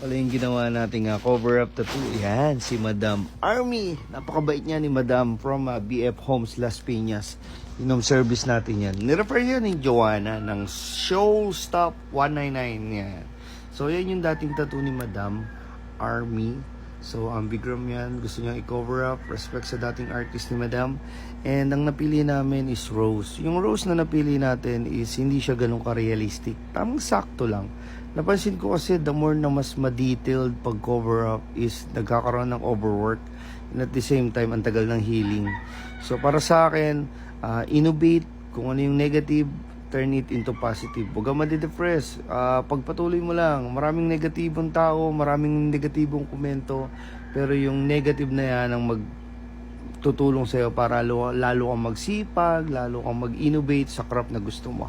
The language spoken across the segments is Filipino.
pala yung ginawa nating cover up tattoo. Yan, si Madam Army. Napakabait niya ni Madam from BF Homes Las Piñas. Yung service natin yan. Nirefer yan ni Joanna ng Showstop 199. Yan. So, yan yung dating tattoo ni Madam Army. So, ang Bigram yan. Gusto niya i-cover up. Respect sa dating artist ni Madam. And ang napili namin is rose. Yung rose na napili natin is hindi siya ganun ka-realistic. Tamang sakto lang. Napansin ko kasi the more na mas ma-detailed pag cover up is nagkakaroon ng overwork. And at the same time, ang tagal ng healing. So, para sa akin, innovate. Kung ano yung negative, turn it into positive. Huwag kang madidepress. Pagpatuloy mo lang. Maraming negatibong tao, maraming negatibong komento. Pero yung negative na yan ang magtutulong sa'yo para lalo kang magsipag, lalo kang mag-innovate sa craft na gusto mo.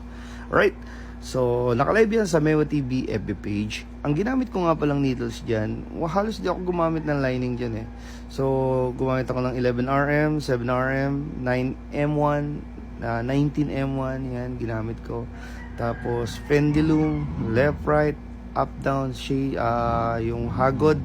Alright? So, nakalive yan sa Mewa TV FB page. Ang ginamit ko nga palang needles dyan, halos di ako gumamit ng lining dyan eh. So, gumamit ako ng 11RM, 7RM, 9M1, 19M1, yan, ginamit ko. Tapos, pendulum, left, right, up, down, yung hagod,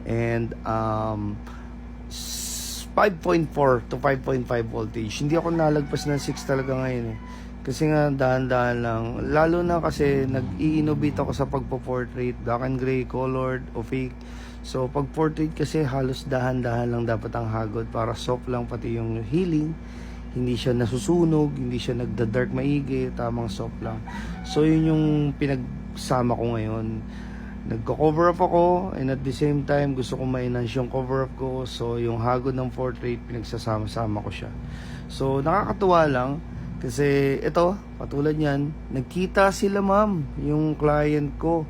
and 5.4 to 5.5 voltage. Hindi ako nalagpas ng 6 talaga ngayon eh. Kasi nga, dahan-dahan lang. Lalo na kasi nag-i-innovate ako sa pagpo-portrait, black and gray, colored, o fake. So, pag portrait kasi halos dahan-dahan lang dapat ang hagod para soft lang pati yung healing. Hindi siya nasusunog, hindi siya nagda-dark maigi, tamang soft lang. So, yun yung pinagsama ko ngayon. Nagko-cover up ako and at the same time gusto ko ma-enhance yung cover up ko. So, yung hagod ng portrait, pinagsasama-sama ko siya. So, nakakatuwa lang. Kasi ito, katulad yan, nagkita sila ma'am, yung client ko,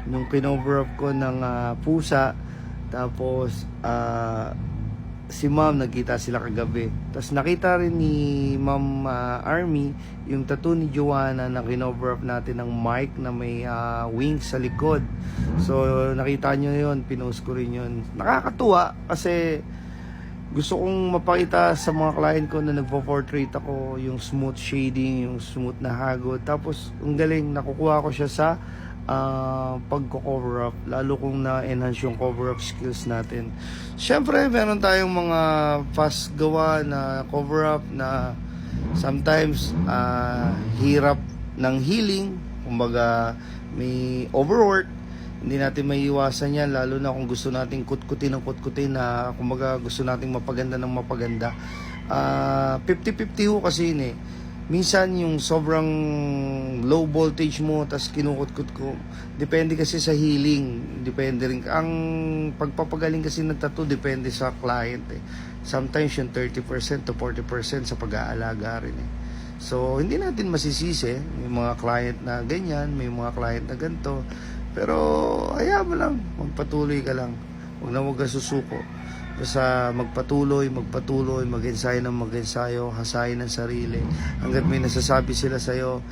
nung kinover up ko ng pusa. Tapos, si ma'am, nagkita sila kagabi. Tapos nakita rin ni Ma'am Army, yung tattoo ni Joanna na kinover up natin ng mic na may wings sa likod. So, nakita nyo yun, pinost ko rin yun. Nakakatuwa kasi gusto kong mapakita sa mga client ko na nagpo-portrait ako, yung smooth shading, yung smooth na hagod. Tapos, ang galing, nakukuha ko siya sa pagko-cover up, lalo kung na-enhance yung cover up skills natin. Siyempre, meron tayong mga fast gawa na cover up na sometimes hirap ng healing. Kumbaga, may overwork. Hindi natin maiiwasan yan, lalo na kung gusto nating kutkutin ng kutkutin na kumbaga gusto nating mapaganda ng mapaganda. 50-50 ho kasi yun eh. Minsan yung sobrang low voltage mo tas kinukutkut ko, depende kasi sa healing, depende rin ang pagpapagaling kasi ng tattoo, depende sa client eh. Sometimes yung 30% to 40% sa pag-aalaga rin eh. So hindi natin masisisi, may mga client na ganyan, may mga client na ganito. Pero hayaan mo lang, magpatuloy ka lang. Huwag ka susuko. Basta magpatuloy, mag-ensayo ng mag-ensayo, hasayin ng sarili. Hanggat may nasasabi sila sa'yo,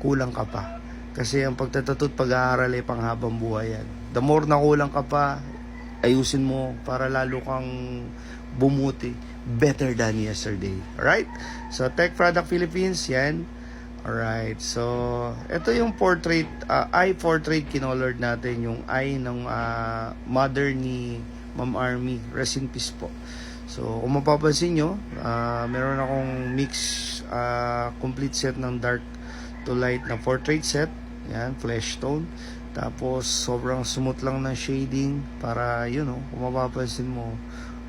kulang ka pa. Kasi ang pagtatatot, pag-aaral ay panghabang buhay yan. The more na kulang ka pa, ayusin mo para lalo kang bumuti. Better than yesterday. Alright? So, Tech Product Philippines, yan. Alright, so ito yung portrait, eye portrait kinolored natin, yung eye ng mother ni Ma'am Army, rest in peace po. So kung mapapansin nyo, meron akong mix complete set ng dark to light na portrait set, yan, flesh tone. Tapos sobrang smooth lang ng shading para yun kung mapapansin mo,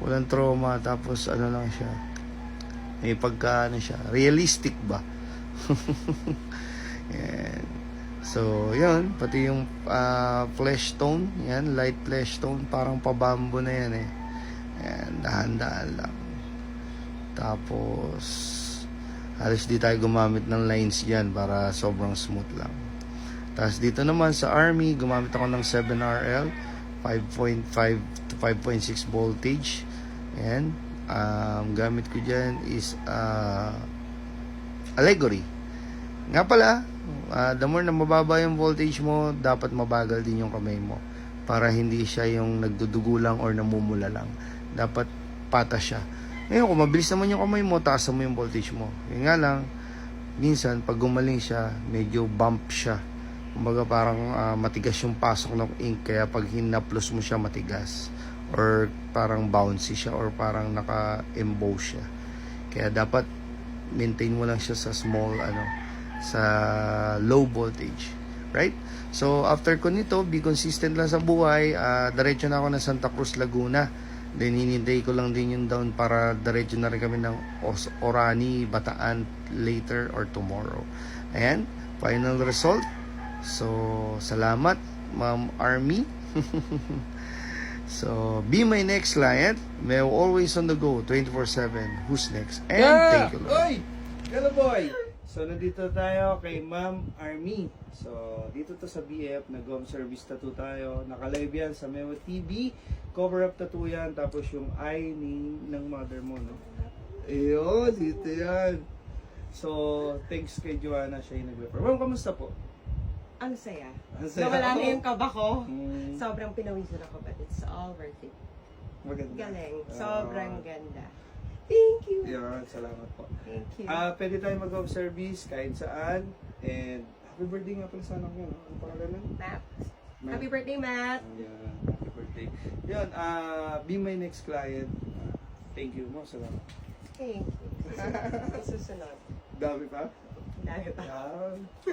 walang trauma, tapos ano lang siya, may pagka siya, realistic ba? Yan. So, yun. Pati yung flesh tone. Yan, light flesh tone. Parang pabambo na yan eh. Yan, dahan-dahan lang. Tapos, halos di tayo gumamit ng lines dyan para sobrang smooth lang. Tapos dito naman sa Army, gumamit ako ng 7RL 5.5 to 5.6 voltage. Yan. Gamit ko dyan is Allegory. Nga pala, the more na mababa yung voltage mo, dapat mabagal din yung kamay mo para hindi siya yung nagdudugo lang or namumula lang. Dapat patas siya. Ngayon, kung mabilis naman yung kamay mo, taasan mo yung voltage mo. Yung nga lang, minsan, pag gumaling siya, medyo bump siya. Kumbaga parang matigas yung pasok ng ink, kaya pag hinaplos mo siya matigas, or parang bouncy siya, or parang naka-emboss siya. Kaya dapat maintain mo lang siya sa small sa low voltage, right? So after ko nito, be consistent lang sa buhay. Diretso na ako ng Santa Cruz, Laguna. Then hinintay ko lang din yung down para diretso na rin kami ng Orani, Bataan later or tomorrow. Ayan, final result. So salamat Ma'am Army. So be my next client. May always on the go 24/7. Who's next? And thank you, Lord. Oy! Hello, boy! So, nandito tayo kay Ma'am Army. So, dito to sa BF, nag-home service tattoo tayo. Naka-live yan sa Memo TV. Cover-up tattoo yan. Tapos yung eye ng mother mo, no? Ayun, dito yan. So, thanks kay Joanna. Siya yung nag-refer. Ma'am, kamusta po? Ang saya. Ang saya. Nawala na yung kaba ko. Hmm, Sobrang pinawisan ako, but it's all worth it. maganda. Galing. Sobrang ganda. Thank you. Yan, salamat po. Thank you. Pwede tayo mag-home service kahit saan. And happy birthday nga pala sa anak mo. Ano pangalan nun? Matt. Matt. Happy birthday, Matt. Yan, happy birthday. Yun, be my next client. Thank you mo, salamat. Thank you. Susunod. Dami pa? Dahil pa. Yan.